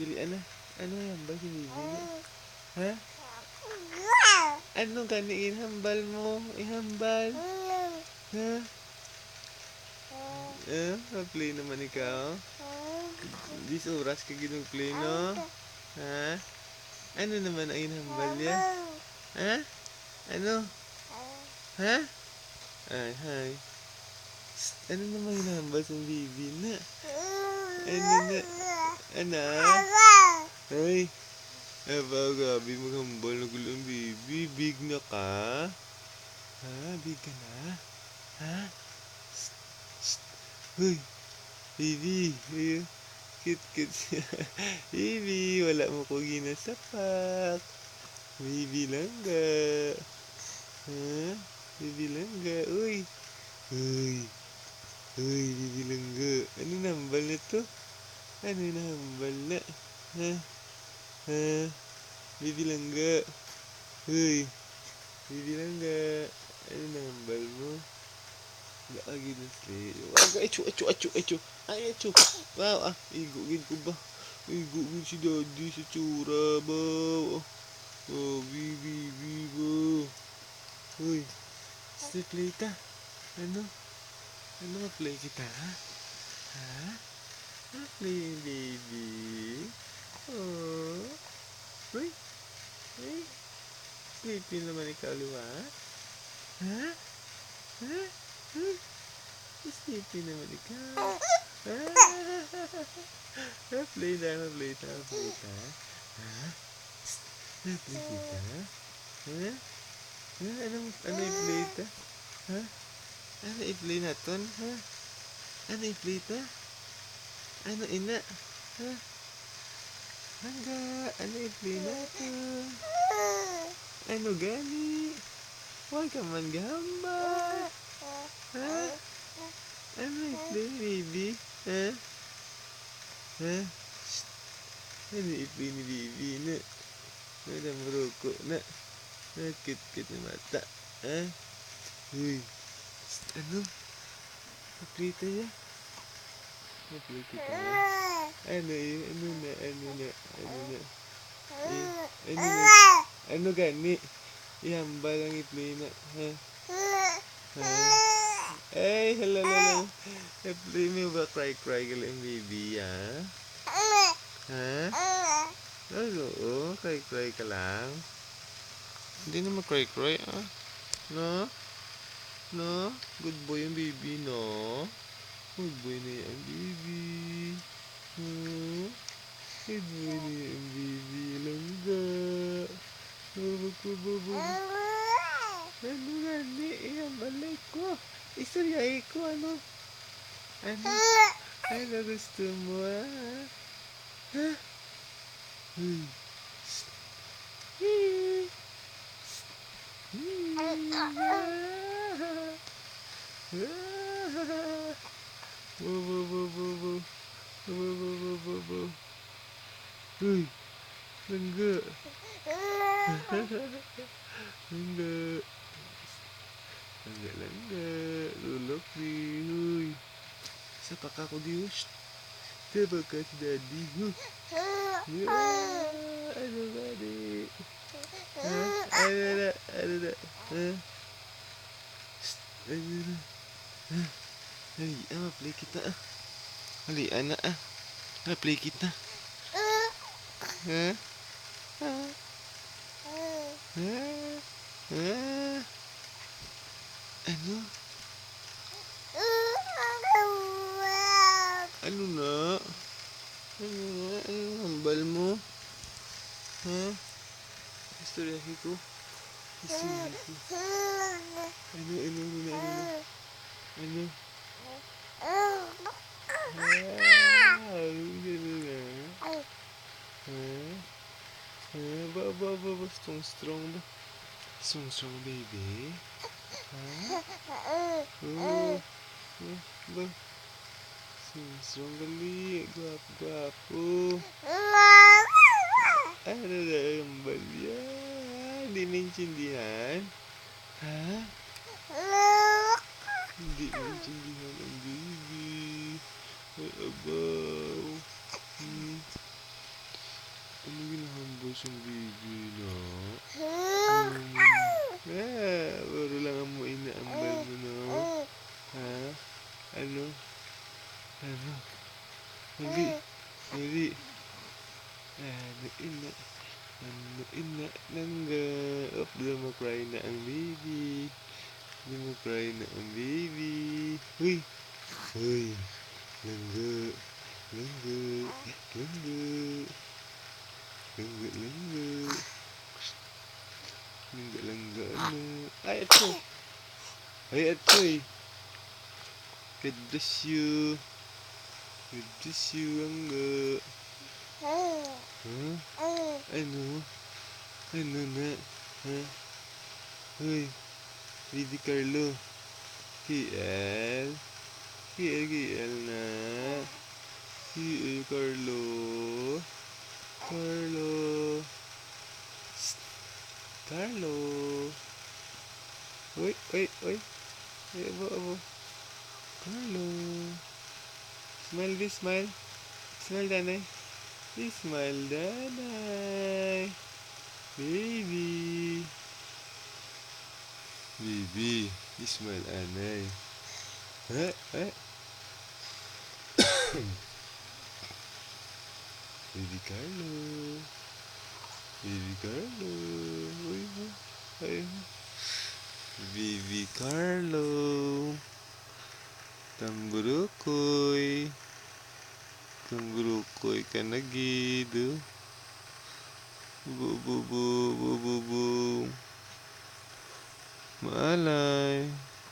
Dili, ano? Ano hambal si Bibi na? Ha? Ano gani ihambal mo? Ihambal? Ha? Play naman ikaw? Dis oras ka ginag-play, no? Ha? Ano naman ang inhambal niya? Ha? Ano? Ha? Ay, hi. Ano naman hinahambal sa Bibi na? Ano na? Ano? Ay. Aba, gabi maghambal na gulo ang Bibi. Big na ka? Ha? Big ka na? Ha? Uy, Bibi. Cute siya. Bibi, wala mo ko ginasapak. Bibi langga. Ha? Bibi langga. Uy. Uy. Uy, Bibi langga. Ano nahambal na to? Ano nahambal na? Ha? Ha? Bibi langga. Uy. Bibi langga. Ano nahambal mo? Lagi na slay. Wag, echo. Ay, echo. Wow, igugin ko ba? Igugin si daddy sa tsura ba? Oh, Bibi, ba? Uy, stay play ka. Ano? Ano ma-play kita, ha? Ha? Ma-play yung baby? Oh. Uy, uy. Sleepy naman ikaw, luwa? Ha? Ha? Uy. Sleepy naman ikaw. Play ta. Ha? Ma-play kita? Ha? Ano i-play ta? Ha? Ano i-play naton? Ha? Ano i-play ta? Ano ina? Ha? Hangga, ano i-play naton? Ano gani? Huwag ka man gahambal. Ha? Ano i-play, baby? Ha? Ha? Ano i-play ni baby na? Wala maroko na. Kit na mata. Ha? Uy. Ano? Ma-play tayo? Ma-play kita na? Ano yun? Ano na? Ano gani? Ihambal ang i-play na. Ha? Ha? Ay, hala. I-play mo ba cry ka lang, baby, ha? Ha? Oo, cry ka lang. Hindi naman cry, ah. No? No? Good boy yung baby, no? Good boy na yung baby. Good boy na yung baby. Langga. Ano gani? Balay ko. Istoryahe ko, ano? Ano gusto mo, ha? Ha? Uy, langga. Langga. Lulok di. Uy. Sapak ako di. Sapak ka si daddy. Ano ba di? Ano na? Ay, play kita. Hali, anak. Play kita. Ha? Ano? Ano na? Ano hambal mo? Ha? Istoryahe ko. Ano? Ano? Ba, strong ba? Strong baby? Ha? Ba? Strong gali, gwapo. Ano na ang balya? Hindi naintindihan? Ha? Hindi naintindihan ang baby. Ay, abaw. Hindi. Hindi. Ano ina? Ano ina? Nangga. Oh, di mo cry na ang baby. Di mo cry na ang baby. Uy! Uy! Langga. Langga. Langga. Langga, langga. Langga, langga, ano? Ay, ito! Ay, ito eh! God bless you! God bless you, langga! Huh? Ano? Ano na? Ha? Uy! Baby Carlo! KL? KL na! KL, Carlo! Carlo! Carlo! Uy! Uy! Uy! Ay, abo, abo! Carlo! Smile, be smile! Smile, Danay! Be smile, Danay! Baby! Baby! Be smile, Anay! Ha? Ha? Baby Carlo! Baby Carlo! Uy! Ay! Baby Carlo! Tamburukoy! Tamburukoy ka na gido! Bu bu bu bu bu bu. Maalay.